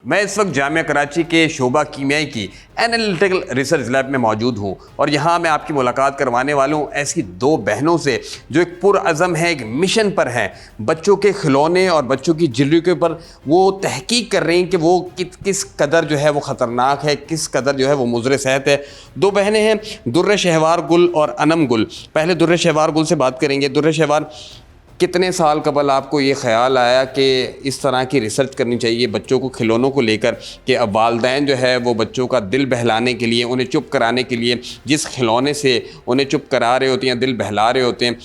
मैं इस वक्त जामिया कराची के शोबा कीमियाई की एनालिटिकल रिसर्च लैब में मौजूद हूँ और यहाँ मैं आपकी मुलाकात करवाने वाला हूँ ऐसी दो बहनों से जो एक पुरअज़म है, एक मिशन पर हैं। बच्चों के खिलौने और बच्चों की ज्वेलरी के ऊपर वो तहकीक कर रही हैं कि वो किस कदर जो है वो ख़तरनाक है, किस कदर जो है वो मुज़र सेहत है। दो बहनें हैं, दुर्र शहवार गुल और अनम गुल। पहले दुर्र शहवार गुल से बात करेंगे। दुर्र शहवार, कितने साल कबल आपको ये ख़्याल आया कि इस तरह की रिसर्च करनी चाहिए बच्चों को खिलौनों को लेकर कि अब वालिदैन जो है वो बच्चों का दिल बहलाने के लिए, उन्हें चुप कराने के लिए जिस खिलौने से उन्हें चुप करा रहे होते हैं, दिल बहला रहे होते हैं,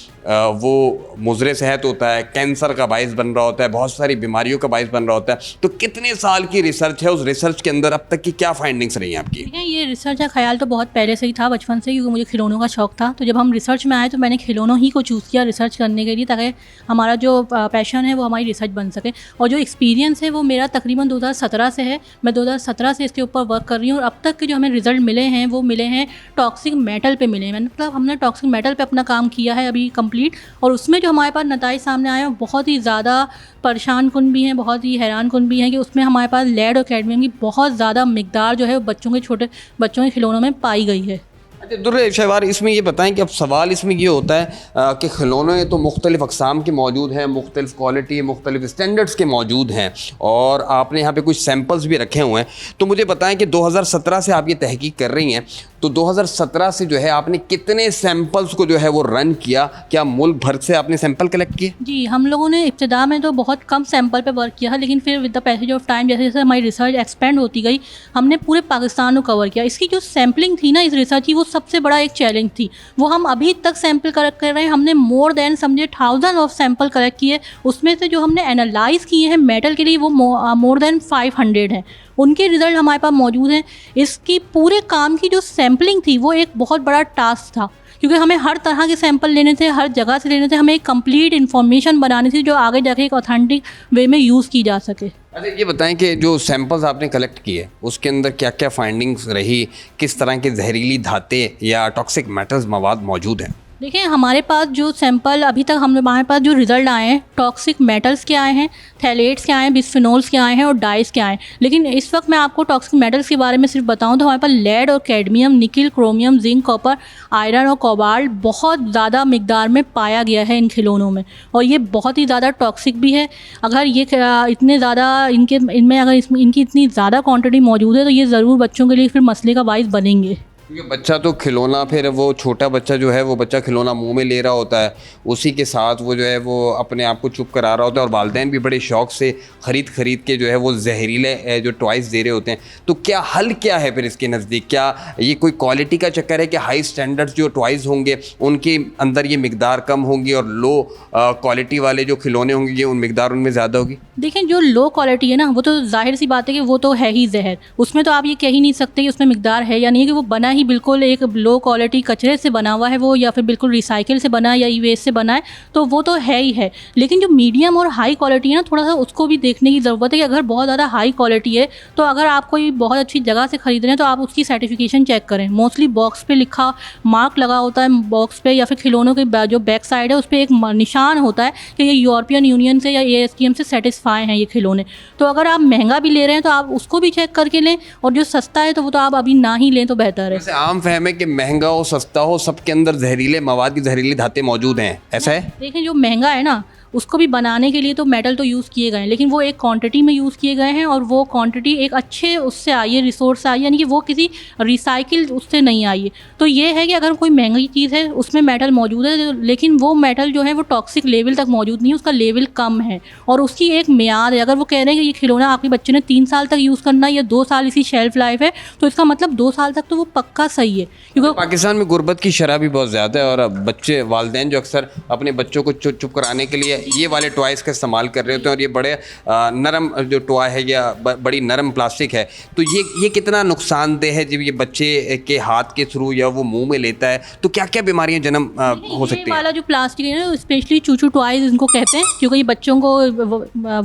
वो मुज़र सेहत होता है, कैंसर का बाइस बन रहा होता है, बहुत सारी बीमारियों का बाइस बन रहा होता है। तो कितने साल की रिसर्च है? उस रिसर्च के अंदर अब तक की क्या फाइंडिंग्स रही हैं आपकी? ये रिसर्च का ख्याल तो बहुत पहले से ही था, बचपन से, क्योंकि मुझे खिलौनों का शौक़ था। तो जब हम रिसर्च में आए तो मैंने खिलौनों ही को चूज़ किया रिसर्च करने के लिए, ताकि हमारा जो पैशन है वो हमारी रिसर्च बन सके। और जो एक्सपीरियंस है वो मेरा तकरीबन 2017 से है। मैं 2017 से इसके ऊपर वर्क कर रही हूँ और अब तक के जो हमें रिज़ल्ट मिले हैं वो मिले हैं टॉक्सिक मेटल पे मिले हैं। मतलब हमने टॉक्सिक मेटल पे अपना काम किया है अभी कंप्लीट, और उसमें जो हमारे पास नताइज सामने आए हैं बहुत ही ज़्यादा परेशान कुन भी हैं, बहुत ही हैरान कुन भी हैं कि उसमें हमारे पास लेड और कैडमियम की बहुत ज़्यादा मिकदार जो है वो छोटे बच्चों के खिलौनों में पाई गई है। अच्छा दुर्र शहवार, इसमें ये बताएं कि अब सवाल इसमें ये होता है कि खिलौने तो मुख्तलिफ़ अक़साम के मौजूद हैं, मुख्तलिफ़ क्वालिटी, मुख्तलिफ़ स्टैंडर्ड्स के मौजूद हैं, और आपने यहाँ पे कुछ सैम्पल्स भी रखे हुए हैं। तो मुझे बताएं कि 2017 से आप ये तहकीक कर रही हैं, तो 2017 से जो है आपने कितने सैम्पल्स को जो है वो रन किया? क्या मुल्क भर से आपने सैम्पल कलेक्ट किए? जी, हम लोगों ने इब्तिदा में तो बहुत कम सैंपल पे वर्क किया है, लेकिन फिर with the passage of time जैसे जैसे हमारी रिसर्च एक्सपेंड होती गई, हमने पूरे पाकिस्तान को कवर किया। इसकी जो सैम्पलिंग थी ना इस रिसर्च की, वो सबसे बड़ा एक चैलेंज थी। वो हम अभी तक सैंपल कलेक्ट कर रहे हैं। हमने मोर देन समझे 1000 ऑफ सैंपल कलेक्ट किए। उसमें से जो हमने एनालाइज़ किए हैं मेटल के लिए वो मोर देन 500 हैं। उनके रिज़ल्ट हमारे पास मौजूद हैं। इसकी पूरे काम की जो सैम्पलिंग थी वो एक बहुत बड़ा टास्क था, क्योंकि हमें हर तरह के सैंपल लेने थे, हर जगह से लेने थे। हमें एक कंप्लीट इन्फॉर्मेशन बनानी थी जो आगे जाके एक ऑथेंटिक वे में यूज़ की जा सके। अच्छा ये बताएं कि जो सैंपल्स आपने कलेक्ट किए उसके अंदर क्या क्या फाइंडिंग्स रही? किस तरह के जहरीली धाते या टॉक्सिक मेटल्स मवाद मौजूद हैं? देखिए, हमारे पास जो सैंपल अभी तक हमारे पास जो रिज़ल्ट आए हैं, टॉक्सिक मेटल्स के आए हैं, थैलेट्स के आए हैं, बिस्फेनोल्स के आए हैं और डाइस के आए हैं। लेकिन इस वक्त मैं आपको टॉक्सिक मेटल्स के बारे में सिर्फ बताऊं तो हमारे पास लेड और cadmium, nickel, chromium, zinc, copper, iron और कोबाल्ट बहुत ज़्यादा मिकदार में पाया गया है इन खिलौनों में, और ये बहुत ही ज़्यादा टॉक्सिक भी है। अगर ये इतने ज़्यादा इनमें अगर इनकी इतनी ज़्यादा क्वान्टिटी मौजूद है तो ये ज़रूर बच्चों के लिए फिर मसले का बाइस बनेंगे। क्योंकि बच्चा तो खिलौना, फिर वो छोटा बच्चा जो है वो बच्चा खिलौना मुंह में ले रहा होता है, उसी के साथ वो जो है वो अपने आप को चुप करा रहा होता है, और वालिदैन भी बड़े शौक़ से ख़रीद के जो है वो जहरीले जो टॉयज़ दे रहे होते हैं। तो क्या हल क्या है फिर इसके नज़दीक? क्या ये कोई क्वालिटी का चक्कर है कि हाई स्टैंडर्ड्स जो टॉयज़ होंगे उनके अंदर ये मिकदार कम होंगी और लो क्वालिटी वाले जो खिलौने होंगे ये उन मिकदार उनमें ज़्यादा होगी? देखिए, जो लो क्वालिटी है ना वो तो जाहिर सी बात है कि वो तो है ही जहर। उसमें तो आप ये कह ही नहीं सकते कि उसमें मिकदार है या नहीं है, कि वो बना ही बिल्कुल एक लो क्वालिटी कचरे से बना हुआ है वो, या फिर बिल्कुल रिसाइकिल से बना है या ई वेस्ट से बना है, तो वो तो है ही है। लेकिन जो मीडियम और हाई क्वालिटी है ना, थोड़ा सा उसको भी देखने की ज़रूरत है कि अगर बहुत ज़्यादा हाई क्वालिटी है तो अगर आप कोई बहुत अच्छी जगह से ख़रीद रहे हैं तो आप उसकी सर्टिफिकेशन चेक करें। मोस्टली बॉक्स पे लिखा मार्क लगा होता है बॉक्स पे, या फिर खिलौनों के जो बैक साइड है उस पर एक निशान होता है कि ये यूरोपियन यूनियन से या ASTM से सेटिस्फाई हैं ये खिलौने। तो अगर आप महंगा भी ले रहे हैं तो आप उसको भी चेक करके लें, और जो सस्ता है तो वो तो आप अभी ना ही लें तो बेहतर है। वैसे आम फहम है कि महंगा हो सस्ता हो सबके अंदर जहरीले मवाद की जहरीली धाते मौजूद हैं, ऐसा है? देखें, जो महंगा है ना उसको भी बनाने के लिए तो मेटल तो यूज़ किए गए हैं, लेकिन वो एक क्वांटिटी में यूज़ किए गए हैं, और वो क्वांटिटी एक अच्छे उससे आई है, रिसोर्स से आई है, यानी कि वो किसी रिसाइकिल उससे नहीं आई है। तो ये है कि अगर कोई महंगी चीज़ है उसमें मेटल मौजूद है, लेकिन वो मेटल जो है वो टॉक्सिक लेवल तक मौजूद नहीं है, उसका लेवल कम है और उसकी एक मियाद है। अगर वो कह रहे हैं कि ये खिलौना आपके बच्चे ने 3 साल तक यूज़ करना है या 2 साल इसकी शेल्फ लाइफ है, तो इसका मतलब 2 साल तक तो वो पक्का सही है। क्योंकि पाकिस्तान में गुर्बत की शरह भी बहुत ज़्यादा है, और बच्चे वालिदैन जो अक्सर अपने बच्चों को चुप कराने के लिए ये वाले टॉयज़ का इस्तेमाल कर रहे होते हैं, और ये बड़े नरम जो टॉय है या बड़ी नरम प्लास्टिक है, तो ये कितना नुकसानदेह है जब ये बच्चे के हाथ के थ्रू या वो मुंह में लेता है, तो क्या क्या बीमारियां जन्म हो सकती हैं? ये वाला जो प्लास्टिक है ना, स्पेशली चूचू टॉयज़ इनको कहते हैं, क्योंकि ये बच्चों को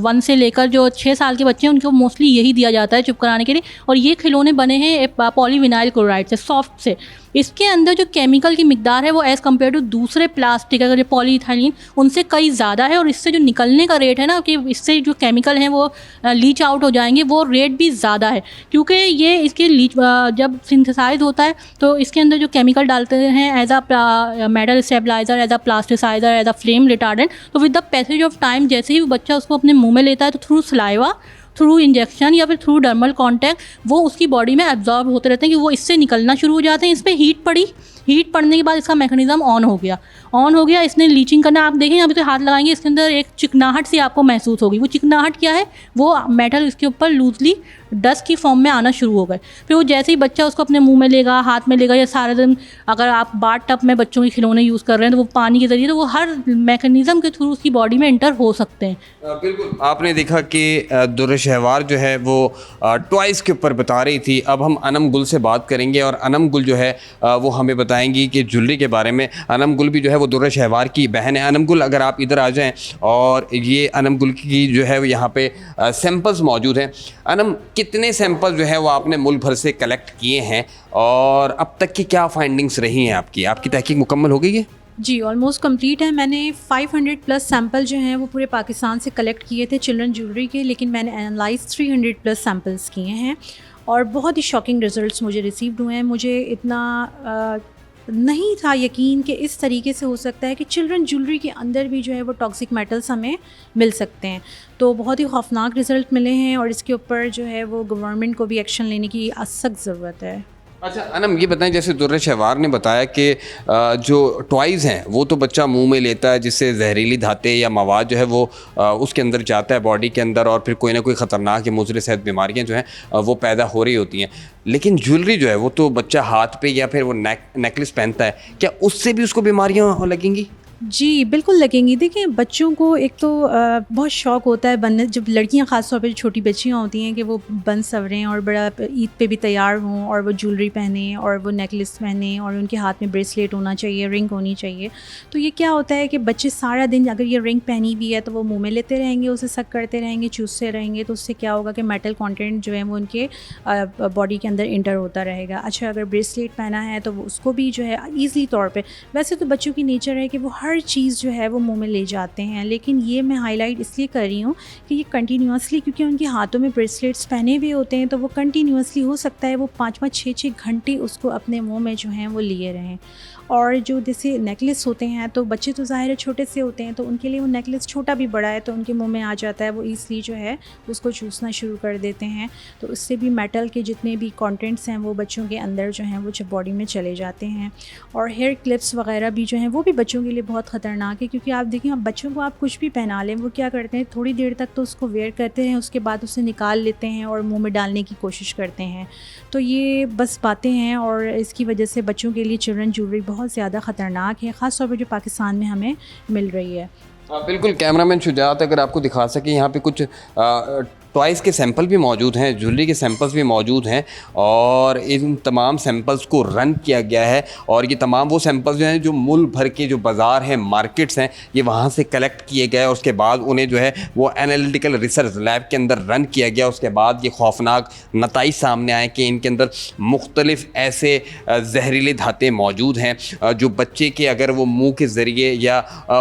1 से लेकर जो 6 साल के बच्चे हैं उनको मोस्टली यही दिया जाता है चुप कराने के लिए। और ये खिलौने बने हैं पॉलीविनाइल क्लोराइड से, सॉफ्ट से। इसके अंदर जो केमिकल की मिकदार है वो एज़ कम्पेयर टू दूसरे प्लास्टिक अगर जो पॉलीथाइलिन उनसे कई ज़्यादा है, और इससे जो निकलने का रेट है ना कि इससे जो केमिकल हैं वो लीच आउट हो जाएंगे, वो रेट भी ज़्यादा है, क्योंकि ये इसके लीच जब सिंथेसाइज होता है तो इसके अंदर जो केमिकल डालते हैं as a metal stabiliser, as a plasticiser, as a flame retardant, तो with the passage of time जैसे ही वो बच्चा उसको अपने मुँह में लेता है तो थ्रू सलाइवा, थ्रू इंजेक्शन या फिर थ्रू डर्मल कॉन्टैक्ट वो उसकी बॉडी में एब्जॉर्ब होते रहते हैं कि वो इससे निकलना शुरू हो जाते हैं। इस पर हीट पड़ने के बाद इसका मैकेनिज्म ऑन हो गया, इसने लीचिंग करना, आप देखें अभी तो हाथ लगाएंगे इसके अंदर एक चिकनाहट सी आपको महसूस होगी। वो चिकनाहट क्या है, वो मेटल इसके ऊपर लूजली डस्ट की फॉर्म में आना शुरू हो गए। फिर वो जैसे ही बच्चा उसको अपने मुंह में लेगा, हाथ में लेगा, या सारा दिन अगर आप बाथ टब में बच्चों के खिलौने यूज़ कर रहे हैं तो वो पानी के ज़रिए, तो वो हर मैकेनिज्म के थ्रू उसकी बॉडी में इंटर हो सकते हैं। बिल्कुल, आपने देखा कि दुर्र शहवार जो है वो टॉयज़ के ऊपर बता रही थी। अब हम अनम गुल से बात करेंगे और अनम गुल जो है वो हमें बताएंगी कि ज्वेलरी के बारे में। अनम गुल भी जो है वो दुर्र शहवार की बहन है। अनम गुल, अगर आप इधर आ जाएं, और ये अनम गुल की जो है वो यहाँ पे सैंपल्स मौजूद हैं। अनम, कितने सैंपल जो है वो आपने मुल्क भर से कलेक्ट किए हैं और अब तक की क्या फाइंडिंग्स रही हैं आपकी तहकीक मुकम्मल हो गई है? जी, ऑलमोस्ट कंप्लीट है। मैंने 500 प्लस सैंपल जो हैं वो पूरे पाकिस्तान से कलेक्ट किए थे चिल्ड्रन ज्वेलरी के, लेकिन मैंने एनालाइज 300 प्लस सैंपल्स किए हैं और बहुत ही शॉकिंग रिजल्ट्स मुझे रिसीव्ड हुए हैं। मुझे इतना नहीं था यकीन कि इस तरीके से हो सकता है कि चिल्ड्रन ज्वेलरी के अंदर भी जो है वो टॉक्सिक मेटल्स हमें मिल सकते हैं। तो बहुत ही खौफनाक रिज़ल्ट मिले हैं और इसके ऊपर जो है वो गवर्नमेंट को भी एक्शन लेने की सख्त ज़रूरत है। अच्छा अनम, ये बताएं, जैसे दुर्र शहवार ने बताया कि जो टॉयज़ हैं वो तो बच्चा मुंह में लेता है जिससे जहरीली धातें या मवाद जो है वो उसके अंदर जाता है बॉडी के अंदर, और फिर कोई ना कोई ख़तरनाक या मुज़र सेहत बीमारियां जो हैं वो पैदा हो रही होती हैं। लेकिन ज्वेलरी जो है वो तो बच्चा हाथ पे या फिर वो नेकलेस पहनता है, क्या उससे भी उसको बीमारियाँ लगेंगी? जी, बिल्कुल लगेंगी। देखिए, बच्चों को एक तो बहुत शौक़ होता है बनने, जब लड़कियां ख़ास तौर पे छोटी बच्चियां होती हैं कि वो बन सवरें और बड़ा ईद पे भी तैयार हों और वो ज्वेलरी पहने और वो नेकलेस पहने और उनके हाथ में ब्रेसलेट होना चाहिए, रिंग होनी चाहिए। तो ये क्या होता है कि बच्चे सारा दिन अगर ये रिंग पहनी हुई है तो वो मुँह में लेते रहेंगे, उसे सक करते रहेंगे, चूसते रहेंगे, तो उससे क्या होगा कि मेटल कॉन्टेंट जो है वो उनके बॉडी के अंदर इंटर होता रहेगा। अच्छा, अगर ब्रेसलेट पहना है तो वो उसको भी जो है ईज़ी तौर पर, वैसे तो बच्चों की नेचर है कि वो हर चीज़ जो है वो मुंह में ले जाते हैं, लेकिन ये मैं हाईलाइट इसलिए कर रही हूँ कि ये कंटिन्यूसली, क्योंकि उनके हाथों में ब्रेसलेट्स पहने हुए होते हैं, तो वो कंटिन्यूसली हो सकता है वो 5-5, 6-6 घंटे उसको अपने मुंह में जो हैं वो लिए रहें। और जो जैसे नेकलेस होते हैं, तो बच्चे तो ज़ाहिर है छोटे से होते हैं, तो उनके लिए वो नेकलेस छोटा भी बड़ा है तो उनके मुंह में आ जाता है, वो ईज़िली जो है उसको चूसना शुरू कर देते हैं। तो उससे भी मेटल के जितने भी कंटेंट्स हैं वो बच्चों के अंदर जो हैं वो बॉडी में चले जाते हैं। और हेयर क्लिप्स वगैरह भी जो हैं वो भी बच्चों के लिए बहुत ख़तरनाक है, क्योंकि आप देखिए, अब बच्चों को आप कुछ भी पहना लें, वो क्या करते हैं, थोड़ी देर तक तो उसको वेयर करते हैं, उसके बाद उसे निकाल लेते हैं और मुँह में डालने की कोशिश करते हैं। तो ये बस बातें हैं और इसकी वजह से बच्चों के लिए चिल्ड्रन ज्वेलरी बहुत ज़्यादा ख़तरनाक है, ख़ास तौर पर जो पाकिस्तान में हमें मिल रही है। बिल्कुल, कैमरामैन शुजात अगर आपको दिखा सके, यहाँ पे कुछ टॉयज़ के सैंपल भी मौजूद हैं, ज्वेलरी के सैंपल्स भी मौजूद हैं, और इन तमाम सैंपल्स को रन किया गया है। और ये तमाम वो सैंपल्स जो हैं जो मुल्क भर के जो बाज़ार हैं, मार्केट्स हैं, ये वहाँ से कलेक्ट किए गए और उसके बाद उन्हें जो है वो एनालिटिकल रिसर्च लैब के अंदर रन किया गया। उसके बाद ये खौफनाक नताइज सामने आए कि इनके अंदर मुख्तलिफ ऐसे जहरीले धातें मौजूद हैं जो बच्चे के अगर वो मुँह के ज़रिए या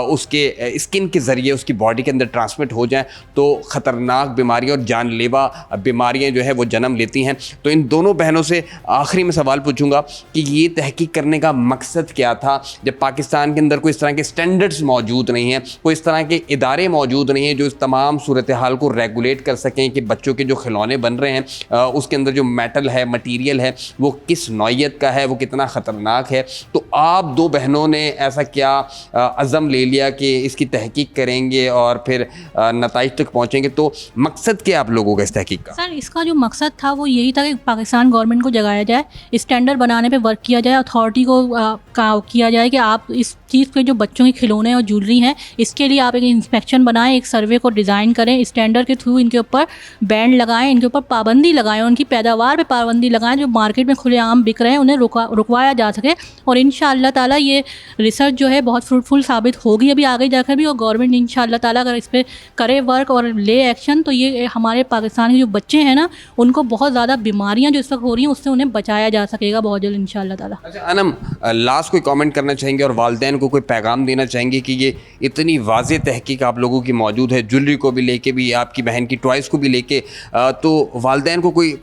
उसके स्किन के ज़रिए उसकी बॉडी के अंदर ट्रांसमिट हो जाएँ तो ख़तरनाक बीमारियाँ जानलेवा बीमारियां जो है वो जन्म लेती हैं। तो इन दोनों बहनों से आखिरी में सवाल पूछूंगा कि ये तहकीक करने का मकसद क्या था, जब पाकिस्तान के अंदर कोई इस तरह के स्टैंडर्ड्स मौजूद नहीं हैं, कोई इस तरह के इदारे मौजूद नहीं हैं जो इस तमाम सूरत हाल को रेगुलेट कर सकें कि बच्चों के जो खिलौने बन रहे हैं उसके अंदर जो मेटल है, मटीरियल है, वो किस नौइयत का है, वो कितना ख़तरनाक है। तो आप दो बहनों ने ऐसा क्या अज़म ले लिया कि इसकी तहकीक करेंगे और फिर नताइज तक पहुँचेंगे? तो मकसद क्या आप लोगों का इस तहकीक का? सर, इसका जो मकसद था वो यही था कि पाकिस्तान गवर्नमेंट को जगाया जाए, स्टैंडर्ड बनाने पे वर्क किया जाए, अथॉरिटी को किया जाए कि आप इस चीज़ पे जो बच्चों के खिलौने और ज्वेलरी हैं इसके लिए आप एक इंस्पेक्शन बनाएं, एक सर्वे को डिज़ाइन करें, स्टैंडर्ड के थ्रू इनके ऊपर बैंड लगाएं, इनके ऊपर पाबंदी लगाएं, उनकी पैदावार पे पाबंदी लगाएं, जो मार्केट में खुलेआम बिक रहे हैं उन्हें रुकवाया जा सके। और इंशाअल्लाह ताला ये रिसर्च जो है बहुत फ्रूटफुल साबित होगी अभी आगे जाकर भी, और गवर्नमेंट इंशाअल्लाह ताला अगर इस पर करे वर्क और ले एक्शन तो ये हमारे पाकिस्तान के जो बच्चे हैं ना, उनको बहुत ज़्यादा बीमारियाँ जो इस वक्त हो रही हैं उससे उन्हें बचाया जा सकेगा बहुत जल्द इंशाअल्लाह ताला। अच्छा अनम, लास्ट कोई कमेंट करना चाहेंगे और वालिदैन को कोई पैगाम देना चाहेंगे कि ये इतनी वाज़ेह तहकीक आप लोगों की मौजूद है, ज्वेलरी को भी लेके भी, आपकी बहन की टॉयज़ को भी लेके, तो वालिदैन को कोई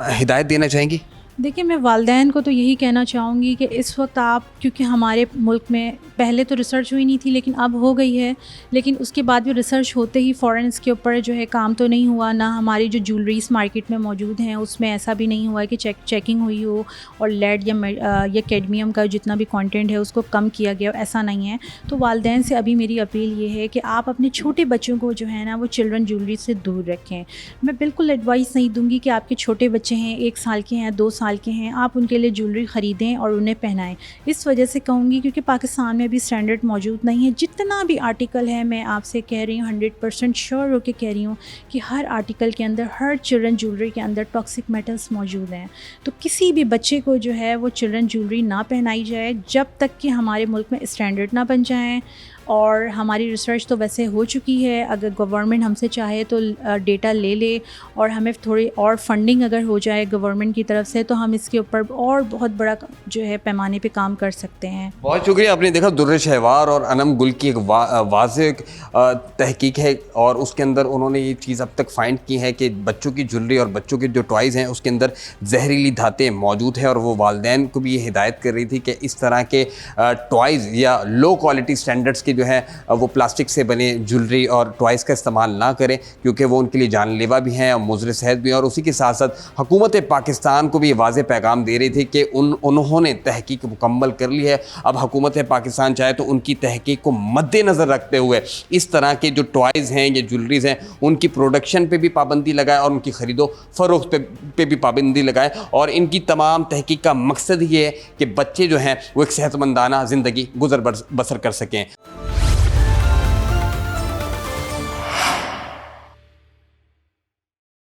हिदायत देना चाहेंगी? देखिए, मैं वालिदैन को तो यही कहना चाहूँगी कि इस वक्त आप, क्योंकि हमारे मुल्क में पहले तो रिसर्च हुई नहीं थी लेकिन अब हो गई है, लेकिन उसके बाद भी रिसर्च होते ही फ़ौरन इसके ऊपर जो है काम तो नहीं हुआ। ना हमारी जो ज्वेलरीज मार्केट में मौजूद हैं उसमें ऐसा भी नहीं हुआ है कि चेकिंग हुई हो और लेड या कैडमियम का जितना भी कंटेंट है उसको कम किया गया, ऐसा नहीं है। तो वालिदैन से अभी मेरी अपील ये है कि आप अपने छोटे बच्चों को जो है ना वो चिल्ड्रन ज्वेलरी से दूर रखें। मैं बिल्कुल एडवाइस नहीं दूँगी कि आपके छोटे बच्चे हैं, 1 साल के हैं, 2 साल के हैं, आप उनके लिए ज्वेलरी ख़रीदें और उन्हें पहनाएं। इस वजह से कहूँगी क्योंकि पाकिस्तान में अभी स्टैंडर्ड मौजूद नहीं है। जितना भी आर्टिकल है, मैं आपसे कह रही हूँ 100% श्योर होकर कह रही हूँ कि हर आर्टिकल के अंदर, हर चिल्ड्रन ज्वेलरी के अंदर टॉक्सिक मेटल्स मौजूद हैं। तो किसी भी बच्चे को जो है वो चिल्ड्रन ज्वेलरी ना पहनाई जाए जब तक कि हमारे मुल्क में स्टैंडर्ड ना बन जाएँ। और हमारी रिसर्च तो वैसे हो चुकी है, अगर गवर्नमेंट हमसे चाहे तो डेटा ले ले और हमें थोड़ी और फंडिंग अगर हो जाए गवर्नमेंट की तरफ से तो हम इसके ऊपर और बहुत बड़ा जो है पैमाने पे काम कर सकते हैं। बहुत शुक्रिया। आपने देखा दुर्र शहवार और अनम गुल की एक वाज़ेह तहकीक है और उसके अंदर उन्होंने ये चीज़ अब तक फाइंड की है कि बच्चों की ज्वेलरी और बच्चों के जो टॉयज़ हैं उसके अंदर जहरीली धातें मौजूद हैं। और वो वालिदैन को भी ये हिदायत कर रही थी कि इस तरह के टॉयज़ या लो क्वालिटी स्टैंडर्ड्स के जो है वो प्लास्टिक से बने ज्वेलरी और टॉयज़ का इस्तेमाल ना करें, क्योंकि वो उनके लिए जानलेवा भी हैं और मुज़र सेहत भी हैं। और उसी के साथ साथ हुकूमत पाकिस्तान को भी ये वाज़ेह पैगाम दे रही थी कि उन्होंने तहकीक मुकम्मल कर ली है। अब हुकूमत पाकिस्तान चाहे तो उनकी तहकीक को मद्देनज़र रखते हुए इस तरह के जो टॉयज़ हैं या ज्वेलरीज़ हैं उनकी प्रोडक्शन पे भी पाबंदी लगाए और उनकी ख़रीदो फ़रोख्त पे भी पाबंदी लगाए। और इनकी तमाम तहकीक का मकसद ये है कि बच्चे जो हैं वो एक सेहतमंदाना ज़िंदगी गुजर बसर कर सकें।